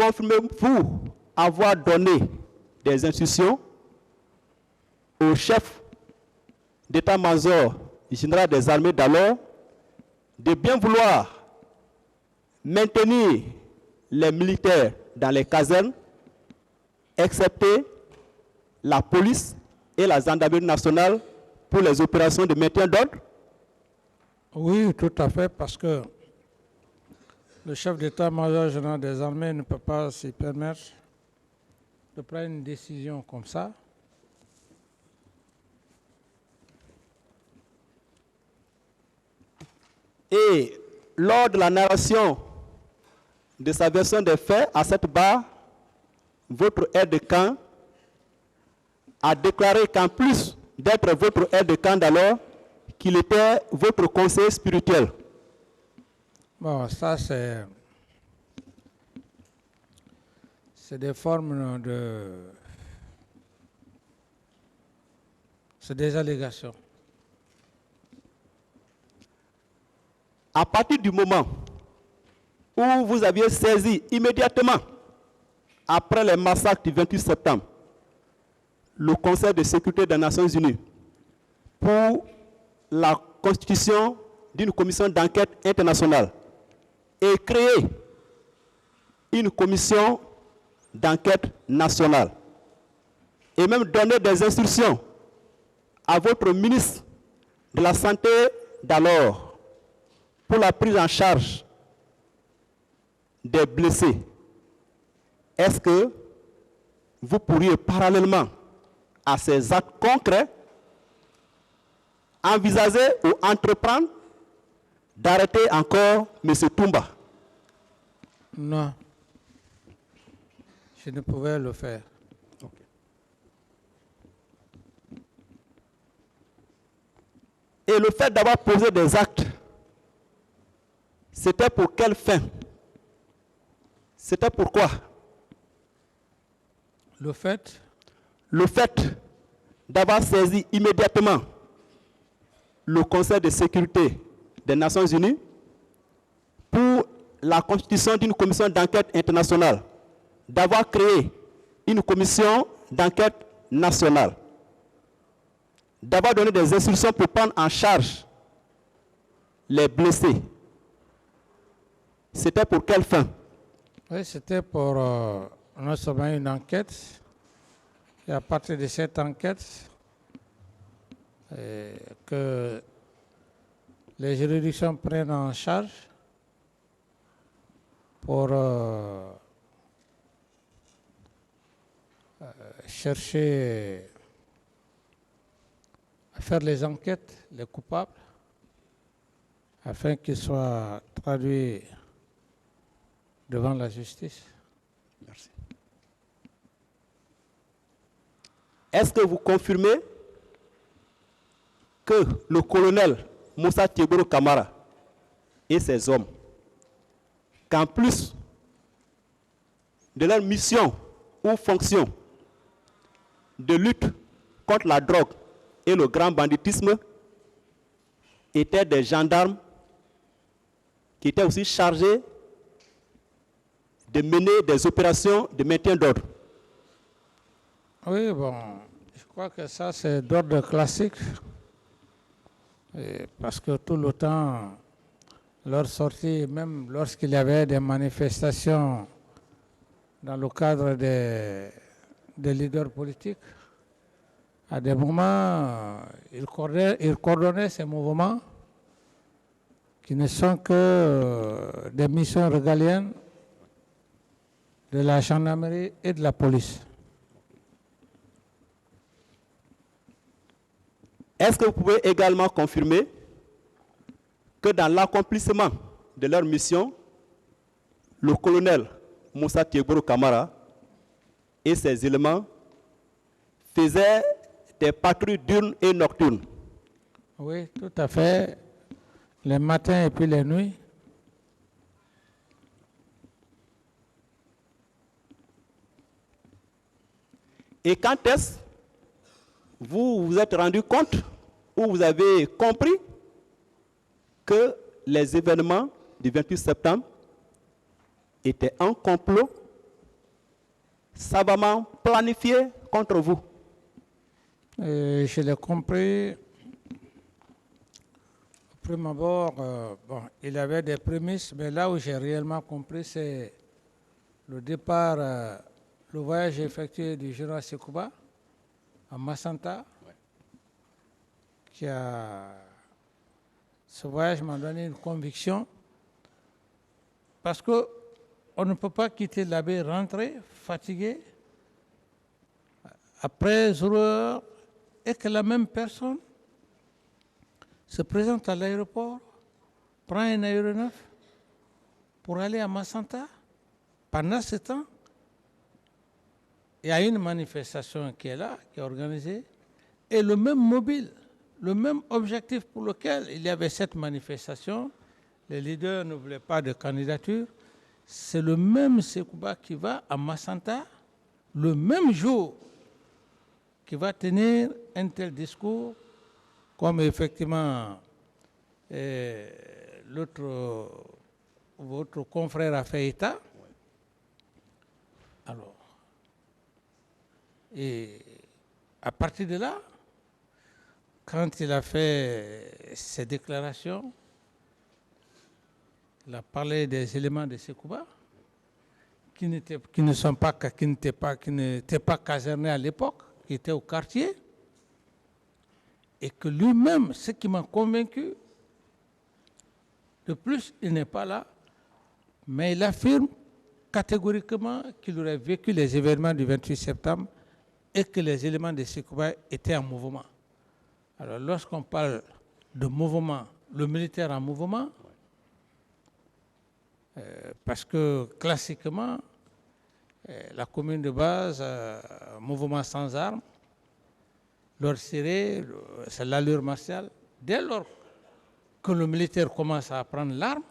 confirmez-vous avoir donné des instructions au chef d'état-major général des armées d'alors de bien vouloir maintenir les militaires dans les casernes, excepté la police et la gendarmerie nationale pour les opérations de maintien d'ordre? Oui, tout à fait, parce que le chef d'état-major général des armées ne peut pas s'y permettre de prendre une décision comme ça. Et lors de la narration de sa version des faits à cette barre, votre aide de camp a déclaré qu'en plus d'être votre aide de camp d'alors, qu'il était votre conseiller spirituel. Bon, ça c'est des formes de... C'est des allégations. À partir du moment où vous aviez saisi immédiatement, après les massacres du 28 septembre, le Conseil de sécurité des Nations Unies pour la constitution d'une commission d'enquête internationale et créer une commission d'enquête nationale et même donner des instructions à votre ministre de la Santé d'alors pour la prise en charge des blessés, est-ce que vous pourriez parallèlement à ces actes concrets envisager ou entreprendre d'arrêter encore M. Toumba? Non, je ne pouvais le faire. Okay. Et le fait d'avoir posé des actes, c'était pour quelle fin? C'était pourquoi? Le fait d'avoir saisi immédiatement le Conseil de sécurité des Nations Unies pour la constitution d'une commission d'enquête internationale, d'avoir créé une commission d'enquête nationale, d'avoir donné des instructions pour prendre en charge les blessés. C'était pour quelle fin? Oui, c'était pour non seulement une enquête, et à partir de cette enquête, que les juridictions prennent en charge pour chercher à faire les enquêtes, les coupables, afin qu'ils soient traduits devant la justice. Merci. Est-ce que vous confirmez que le colonel Moussa Tiegoro Kamara et ses hommes, qu'en plus de leur mission ou fonction de lutte contre la drogue et le grand banditisme, étaient des gendarmes qui étaient aussi chargés de mener des opérations de maintien d'ordre? Oui, bon, je crois que ça c'est d'ordre classique, parce que tout le temps, leur sortie, même lorsqu'il y avait des manifestations dans le cadre des leaders politiques, à des moments, ils coordonnaient ces mouvements qui ne sont que des missions régaliennes de la gendarmerie et de la police. Est-ce que vous pouvez également confirmer que dans l'accomplissement de leur mission, le colonel Moussa Tiegoro Kamara et ses éléments faisaient des patrouilles diurnes et nocturnes? Oui, tout à fait. Les matins et puis les nuits. Et quand est-ce vous vous êtes rendu compte ou vous avez compris que les événements du 28 septembre étaient un complot savamment planifié contre vous. Et je l'ai compris. Au premier abord, il y avait des prémices, mais là où j'ai réellement compris, c'est le départ, le voyage effectué du général Sekouba à Massanta. Ce voyage m'a donné une conviction, parce qu'on ne peut pas quitter l'abbé, rentrer fatigué, après 0 heure, et que la même personne se présente à l'aéroport, prend un aéronef pour aller à Massanta. Pendant ce temps, il y a une manifestation qui est là, qui est organisée, et le même mobile, le même objectif pour lequel il y avait cette manifestation, les leaders ne voulaient pas de candidature, c'est le même Sekouba qui va à Massanta, le même jour, qui va tenir un tel discours, comme effectivement votre confrère a fait état. Alors, et à partir de là, quand il a fait ses déclarations, il a parlé des éléments de Sekouba qui n'étaient pas casernés à l'époque, qui étaient au quartier, et que lui-même, ce qui m'a convaincu, de plus, il n'est pas là, mais il affirme catégoriquement qu'il aurait vécu les événements du 28 septembre et que les éléments de Sekouba étaient en mouvement. Alors, lorsqu'on parle de mouvement, le militaire en mouvement, parce que classiquement, la commune de base, mouvement sans armes, leur serré, c'est l'allure martiale. Dès lors que le militaire commence à prendre l'arme,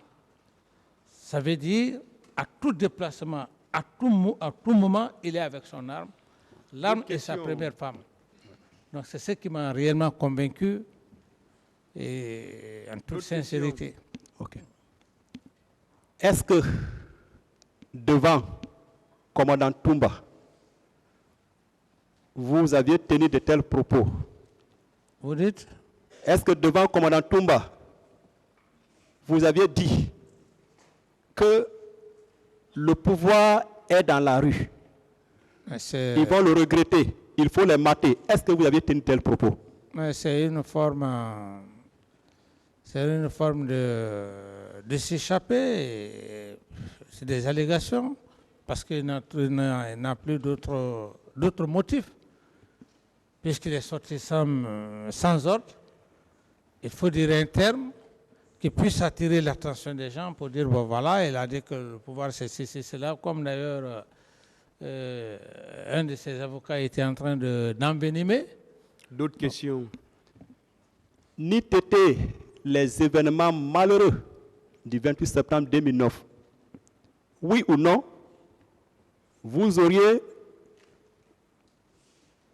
ça veut dire à tout déplacement, à tout moment, il est avec son arme. L'arme est sa première femme. Donc c'est ce qui m'a réellement convaincu, et en toute sincérité. Okay. Est-ce que devant commandant Toumba, vous aviez tenu de tels propos? Vous dites? Est-ce que devant commandant Toumba, vous aviez dit que le pouvoir est dans la rue? Ils vont le regretter, il faut les mater. Est-ce que vous aviez tenu tel propos? C'est une forme de s'échapper. C'est des allégations, parce qu'il n'a plus d'autres motifs, puisqu'il est sorti sans ordre. Il faut dire un terme qui puisse attirer l'attention des gens pour dire, bon voilà, il a dit que le pouvoir c'est cela, comme d'ailleurs un de ses avocats était en train d'envenimer. D'autres questions? N'eût été les événements malheureux du 28 septembre 2009, oui ou non, vous auriez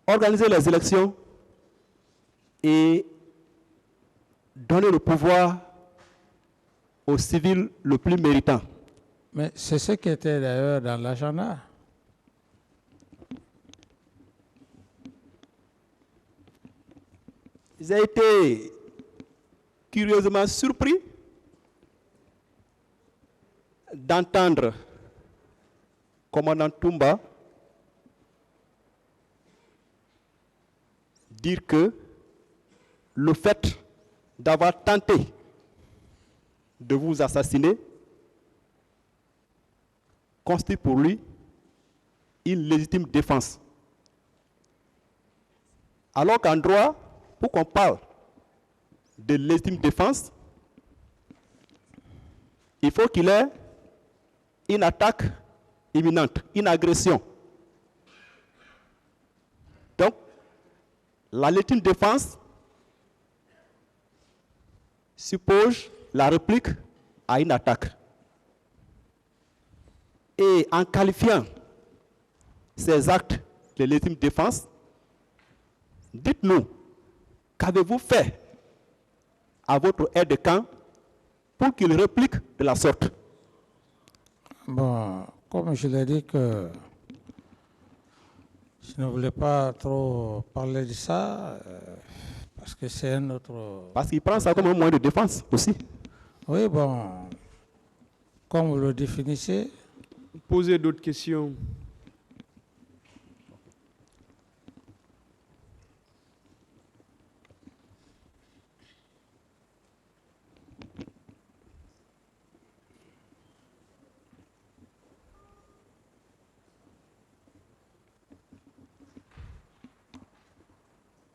organisé les élections et donné le pouvoir au civil le plus méritant? Mais c'est ce qui était d'ailleurs dans l'agenda. J'ai été curieusement surpris d'entendre commandant Toumba dire que le fait d'avoir tenté de vous assassiner constitue pour lui une légitime défense. Alors qu'en droit, pour qu'on parle de légitime défense, il faut qu'il ait une attaque imminente, une agression. Donc, la légitime défense suppose la réplique à une attaque. Et en qualifiant ces actes de légitime défense, dites-nous, qu'avez-vous fait à votre aide de camp pour qu'il réplique de la sorte? Bon, comme je l'ai dit, que Je ne voulais pas trop parler de ça, parce que c'est un autre... Parce qu'il prend ça comme un moyen de défense aussi. Oui, bon, comme vous le définissez, Posez d'autres questions.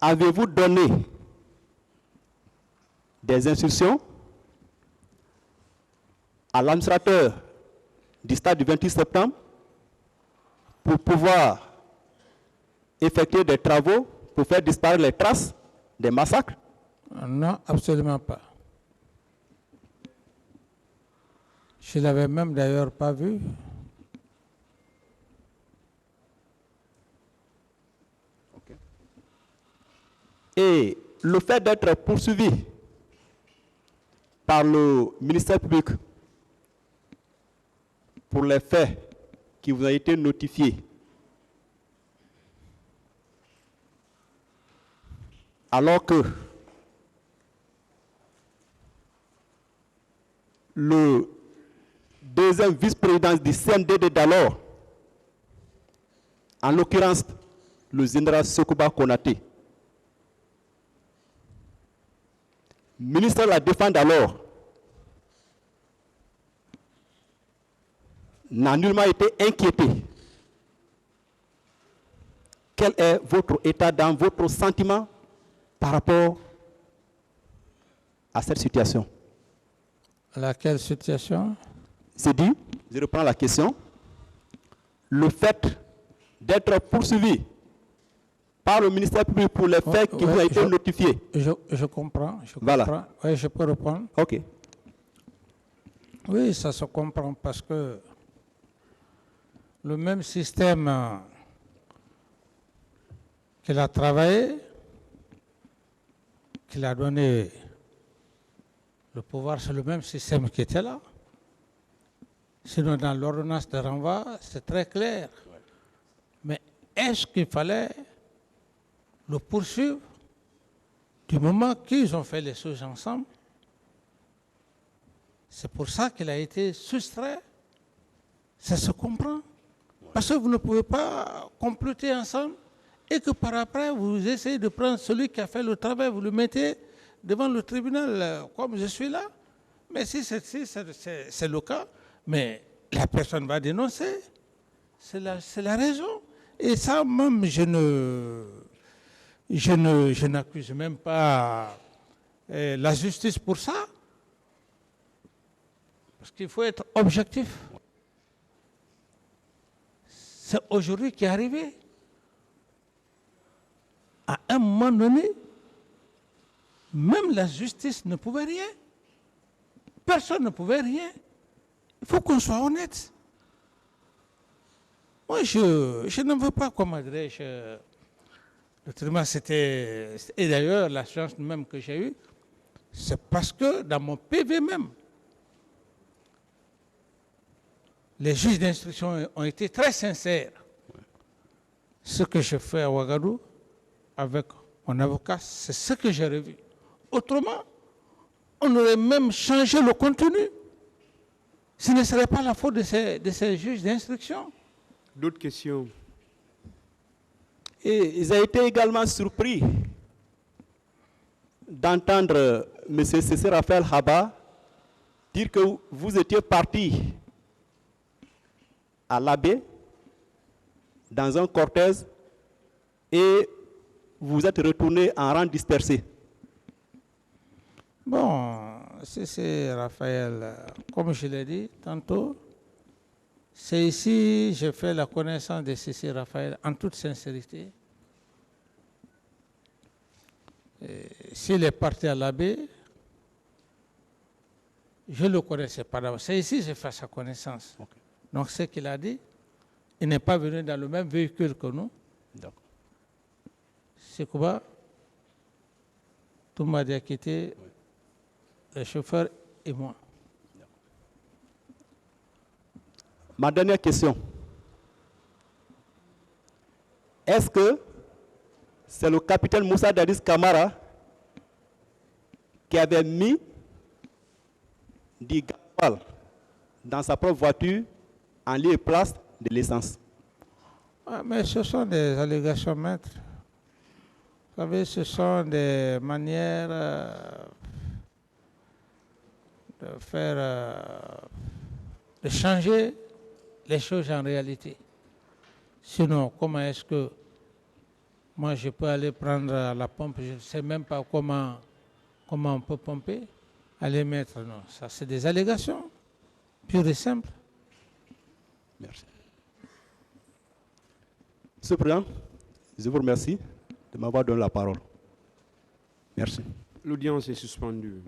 Avez-vous donné des instructions à l'administrateur du stade du 28 septembre pour pouvoir effectuer des travaux pour faire disparaître les traces des massacres? non, absolument pas. Je ne l'avais même d'ailleurs pas vu. Et le fait d'être poursuivi par le ministère public pour les faits qui vous ont été notifiés, alors que le deuxième vice-président du CNDD d'alors, en l'occurrence le général Sekouba Konaté, ministre de la Défense d'alors, n'a nullement été inquiété. Quel est votre état d'âme, votre sentiment par rapport à cette situation? Laquelle situation? C'est dit, je reprends la question. Le fait d'être poursuivi par le ministère public pour les faits qui vous ont été notifiés. Je comprends. Voilà. Oui, je peux répondre. Ok. Oui, ça se comprend parce que le même système qu'il a travaillé, qu'il a donné le pouvoir, c'est le même système qui était là. Sinon, dans l'ordonnance de renvoi, c'est très clair. Mais est-ce qu'il fallait le poursuivre du moment qu'ils ont fait les choses ensemble? C'est pour ça qu'il a été soustrait. Ça se comprend. Parce que vous ne pouvez pas comploter ensemble et que par après, vous essayez de prendre celui qui a fait le travail, vous le mettez devant le tribunal comme je suis là. Mais si c'est le cas, mais la personne va dénoncer. C'est la raison. Et ça, même, je n'accuse même pas la justice pour ça. Parce qu'il faut être objectif. C'est aujourd'hui qui est arrivé. À un moment donné, même la justice ne pouvait rien. Personne ne pouvait rien. Il faut qu'on soit honnête. Moi, je ne veux pas, comment dirais-je, le traitement, c'était... Et d'ailleurs, la chance même que j'ai eue, c'est parce que dans mon PV même, les juges d'instruction ont été très sincères. Ce que je fais à Ouagadougou, avec mon avocat, c'est ce que j'ai revu. Autrement, on aurait même changé le contenu. Ce ne serait pas la faute de ces juges d'instruction. D'autres questions? Et ils ont été également surpris d'entendre M. Cécile Raphaël Haba dire que vous étiez parti à l'abbé dans un cortège et vous êtes retourné en rang dispersé. Bon, c'est Raphaël, comme je l'ai dit tantôt, c'est ici j'ai fait la connaissance de Cécile Raphaël en toute sincérité. S'il est parti à l'abbé, je ne le connaissais pas d'abord. C'est ici que j'ai fait sa connaissance. Okay. Donc ce qu'il a dit, il n'est pas venu dans le même véhicule que nous. C'est quoi? Tout m'a dit quitter, oui. Le chauffeur et moi. Ma dernière question. est-ce que c'est le capitaine Moussa Dadis Camara qui avait mis du gasoil dans sa propre voiture en lieu et place de l'essence? Ah, mais ce sont des allégations, maître. Vous savez, ce sont des manières de faire, de changer les choses en réalité. Sinon, comment est-ce que moi je peux aller prendre la pompe? Je ne sais même pas comment on peut pomper. Aller mettre, non, ça c'est des allégations, pures et simples. Merci. Monsieur le Président, je vous remercie de m'avoir donné la parole. Merci. L'audience est suspendue.